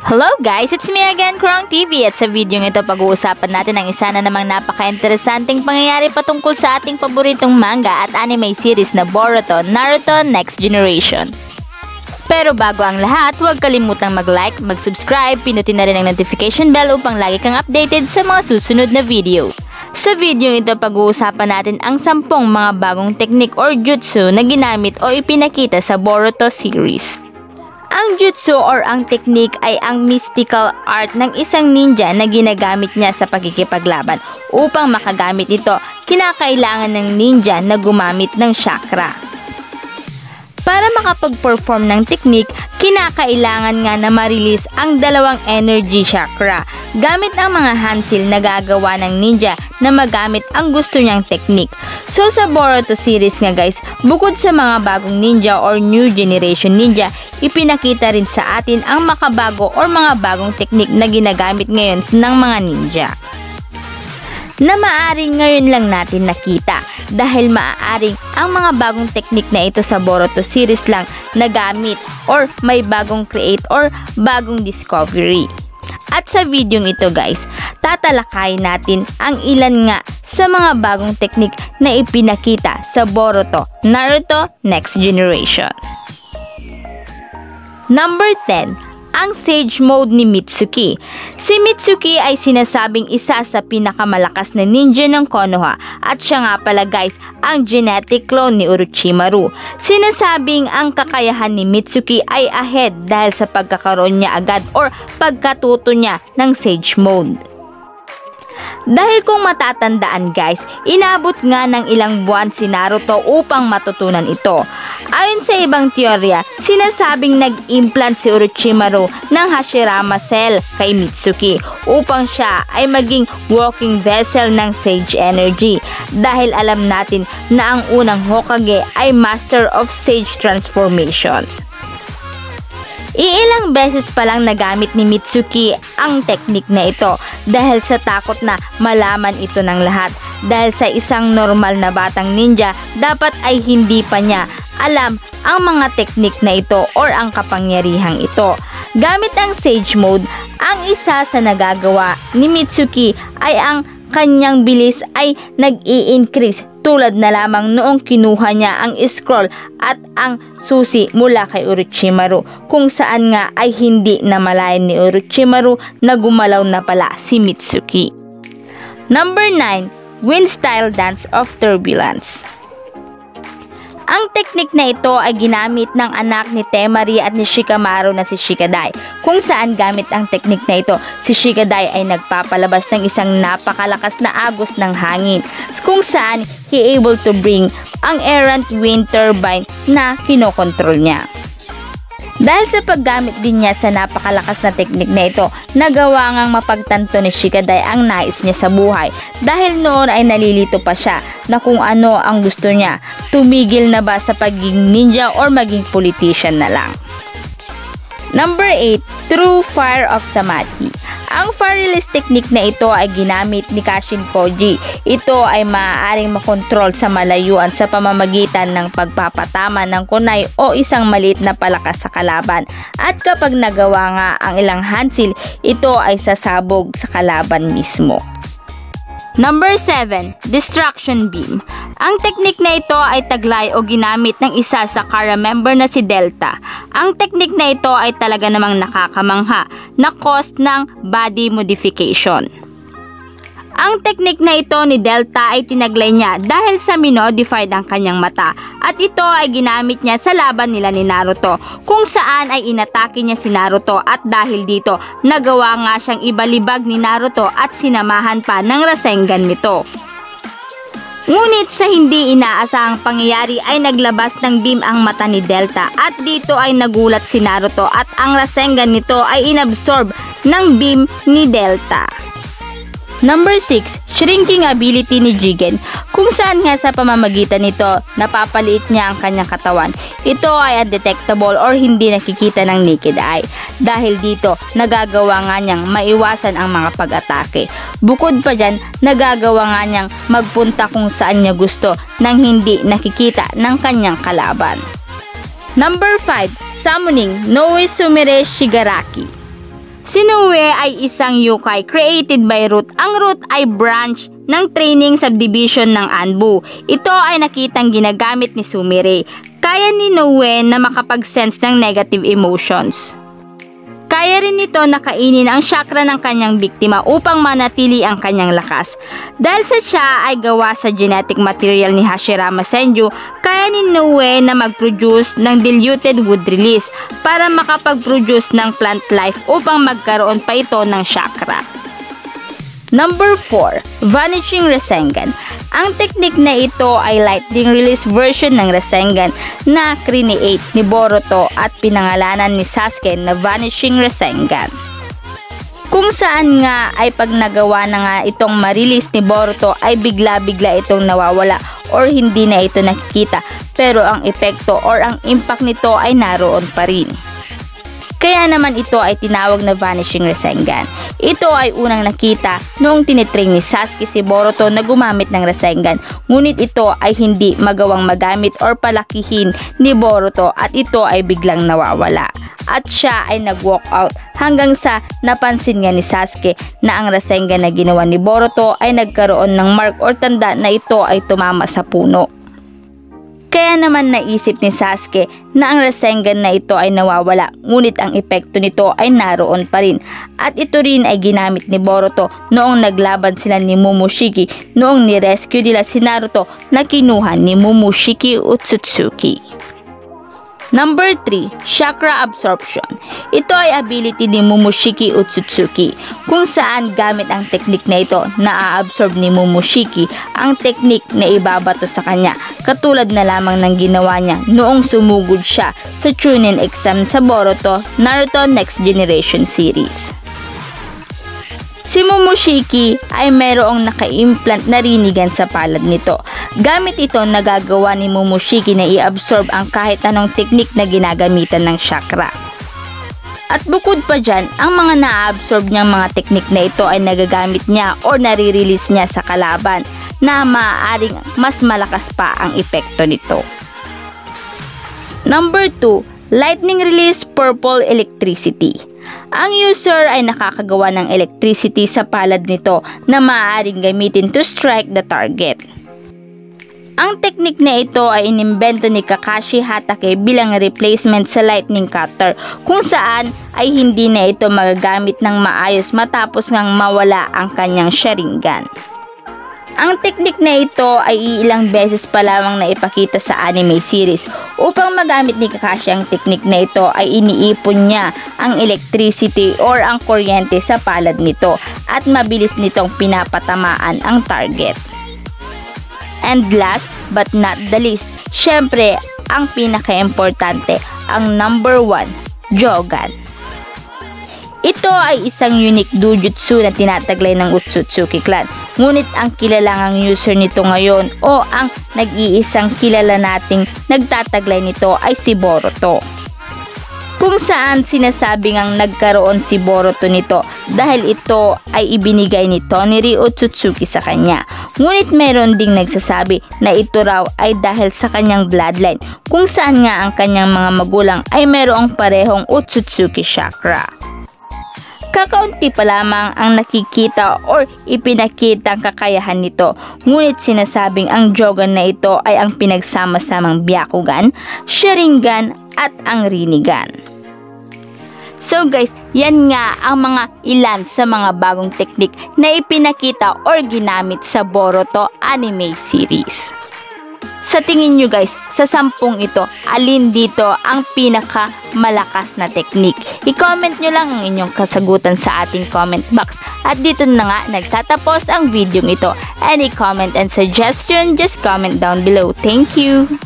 Hello guys! It's me again, Krong TV, at sa video ito pag-uusapan natin ang isa na namang napaka-interesanting pangyayari patungkol sa ating paboritong manga at anime series na Boruto, Naruto Next Generation. Pero bago ang lahat, huwag kalimutang mag-like, mag-subscribe, pinutin na rin ang notification bell upang lagi kang updated sa mga susunod na video. Sa video ito pag-uusapan natin ang 10 mga bagong teknik or jutsu na ginamit o ipinakita sa Boruto series. Ang jutsu or ang teknik ay ang mystical art ng isang ninja na ginagamit niya sa pagkikipaglaban. Upang makagamit ito, kinakailangan ng ninja na gumamit ng chakra. Para makapag-perform ng teknik, kinakailangan nga na ma-release ang dalawang energy chakra gamit ang mga hansil na gagawa ng ninja na magamit ang gusto niyang teknik. So sa Boruto series nga guys, bukod sa mga bagong ninja or new generation ninja, ipinakita rin sa atin ang makabago or mga bagong teknik na ginagamit ngayon ng mga ninja, na maaaring ngayon lang natin nakita dahil maaaring ang mga bagong teknik na ito sa Boruto series lang nagamit or may bagong create or bagong discovery. At sa video ito guys, tatalakayin natin ang ilan nga sa mga bagong teknik na ipinakita sa Boruto, Naruto Next Generation. Number 10. Ang Sage Mode ni Mitsuki. Si Mitsuki ay sinasabing isa sa pinakamalakas na ninja ng Konoha at siya nga pala guys ang genetic clone ni Orochimaru. Sinasabing ang kakayahan ni Mitsuki ay ahead dahil sa pagkakaroon niya agad or pagkatuto niya ng Sage Mode. Dahil kung matatandaan guys, inabot nga ng ilang buwan si Naruto upang matutunan ito. Ayon sa ibang teorya, sinasabing nag-implant si Orochimaru ng Hashirama Cell kay Mitsuki upang siya ay maging walking vessel ng Sage Energy. Dahil alam natin na ang unang Hokage ay Master of Sage Transformation. Iilang beses pa lang nagamit ni Mitsuki ang teknik na ito dahil sa takot na malaman ito ng lahat. Dahil sa isang normal na batang ninja, dapat ay hindi pa niya alam ang mga teknik na ito or ang kapangyarihang ito. Gamit ang Sage Mode, ang isa sa nagagawa ni Mitsuki ay ang kanyang bilis ay nag-i-increase tulad na lamang noong kinuha niya ang scroll at ang susi mula kay Orochimaru, kung saan nga ay hindi namalayan ni Orochimaru na gumalaw na pala si Mitsuki. Number 9. Wind Style Dance of Turbulence. Ang teknik na ito ay ginamit ng anak ni Temari at ni Shikamaru na si Shikadai. Kung saan gamit ang teknik na ito, si Shikadai ay nagpapalabas ng isang napakalakas na agos ng hangin, kung saan he able to bring ang errant wind turbine na kinokontrol niya. Dahil sa paggamit din niya sa napakalakas na teknik na ito, nagawa ngang mapagtanto ni Shikadai ang nais niya sa buhay. Dahil noon ay nalilito pa siya na kung ano ang gusto niya, tumigil na ba sa pagiging ninja or maging politician na lang. Number 8. True Fire of Samadhi. Ang fire release technique na ito ay ginamit ni Kashin Koji. Ito ay maaaring makontrol sa malayuan sa pamamagitan ng pagpapatama ng kunay o isang maliit na palakas sa kalaban. At kapag nagawa nga ang ilang hansil, ito ay sasabog sa kalaban mismo. Number 7. Distraction Beam. Ang teknik na ito ay taglay o ginamit ng isa sa Kara member na si Delta. Ang teknik na ito ay talaga namang nakakamangha na cause ng body modification. Ang teknik na ito ni Delta ay tinaglay niya dahil sa minodified ang kanyang mata at ito ay ginamit niya sa laban nila ni Naruto, kung saan ay inatake niya si Naruto at dahil dito nagawa nga siyang ibalibag ni Naruto at sinamahan pa ng Rasengan nito. Ngunit sa hindi inaasahang pangyayari ay naglabas ng beam ang mata ni Delta at dito ay nagulat si Naruto at ang Rasengan nito ay inabsorb ng beam ni Delta. Number 6. Shrinking ability ni Jigen, kung saan nga sa pamamagitan nito napapaliit niya ang kanyang katawan. Ito ay undetectable or hindi nakikita ng naked eye. Dahil dito, nagagawa nga niyang maiwasan ang mga pag-atake. Bukod pa dyan, nagagawa nga niyang magpunta kung saan niya gusto nang hindi nakikita ng kanyang kalaban. Number 5. Summoning Noe Sumire Shigaraki. Si Noe ay isang yokai created by Root. Ang Root ay branch ng training subdivision ng Anbu. Ito ay nakitang ginagamit ni Sumire. Kaya ni Noe na makapag-sense ng negative emotions. Kaya rin nito na kainin ang chakra ng kanyang biktima upang manatili ang kanyang lakas. Dahil sa siya ay gawa sa genetic material ni Hashirama Senju, kaya ni Noe na mag-produce ng diluted wood release para makapag-produce ng plant life upang magkaroon pa ito ng chakra. Number 4. Vanishing Rasengan. Ang teknik na ito ay lightning release version ng Rasengan na create ni Boruto at pinangalanan ni Sasuke na Vanishing Rasengan. Kung saan nga ay pag nagawa na nga itong ma-release ni Boruto ay bigla-bigla itong nawawala or hindi na ito nakikita, pero ang epekto or ang impact nito ay naroon pa rin. Kaya naman ito ay tinawag na Vanishing Rasengan. Ito ay unang nakita noong tinitrain ni Sasuke si Boruto na gumamit ng Rasengan. Ngunit ito ay hindi magawang magamit or palakihin ni Boruto at ito ay biglang nawawala. At siya ay nag-walk out hanggang sa napansin nga ni Sasuke na ang Rasengan na ginawa ni Boruto ay nagkaroon ng mark or tanda na ito ay tumama sa puno. Kaya naman naisip ni Sasuke na ang Rasengan na ito ay nawawala, ngunit ang epekto nito ay naroon pa rin. At ito rin ay ginamit ni Boruto noong naglaban sila ni Momoshiki noong nirescue nila si Naruto na kinuha ni Momoshiki Otsutsuki. Number 3. Chakra Absorption. Ito ay ability ni Momoshiki Otsutsuki kung saan gamit ang teknik na ito na-absorb ni Momoshiki ang teknik na ibabato sa kanya, katulad na lamang ng ginawa niya noong sumugod siya sa Chunin exam sa Boruto Naruto Next Generation series. Si Momoshiki ay mayroong naka-implant na rinigan sa palad nito. Gamit ito nagagawa ni Momoshiki na i-absorb ang kahit anong teknik na ginagamitan ng chakra. At bukod pa dyan, ang mga na-absorb niyang mga teknik na ito ay nagagamit niya o nare-release niya sa kalaban na maaaring mas malakas pa ang epekto nito. Number 2. Lightning Release Purple Electricity. Ang user ay nakakagawa ng electricity sa palad nito na maaaring gamitin to strike the target. Ang teknik na ito ay inimbento ni Kakashi Hatake bilang replacement sa lightning cutter, kung saan ay hindi na ito magagamit ng maayos matapos ngang mawala ang kanyang Sharingan. Ang teknik na ito ay ilang beses pa lamang na ipakita sa anime series. Upang magamit ni Kakashi ang teknik na ito ay iniipon niya ang electricity or ang kuryente sa palad nito at mabilis nitong pinapatamaan ang target. And last but not the least, syempre ang pinaka-importante, ang number 1, Jogan. Ito ay isang unique dojutsu na tinataglay ng Otsutsuki clan. Ngunit ang kilalang user nito ngayon o ang nag-iisang kilala nating nagtataglay nito ay si Boruto. Kung saan sinasabing ang nagkaroon si Boruto nito dahil ito ay ibinigay ni Toneri Otsutsuki sa kanya. Ngunit meron ding nagsasabi na ito raw ay dahil sa kanyang bloodline, kung saan nga ang kanyang mga magulang ay merong parehong Otsutsuki chakra. Kakaunti pa lamang ang nakikita or ipinakita ang kakayahan nito, ngunit sinasabing ang Jogan na ito ay ang pinagsama-samang Byakugan, Sharingan at ang Rinnegan. So guys, yan nga ang mga ilan sa mga bagong teknik na ipinakita or ginamit sa Boruto anime series. Sa tingin nyo guys, sa 10 ito, alin dito ang pinaka malakas na teknik? I-comment nyo lang ang inyong kasagutan sa ating comment box. At dito na nga nagtatapos ang video ito. Any comment and suggestion, just comment down below. Thank you!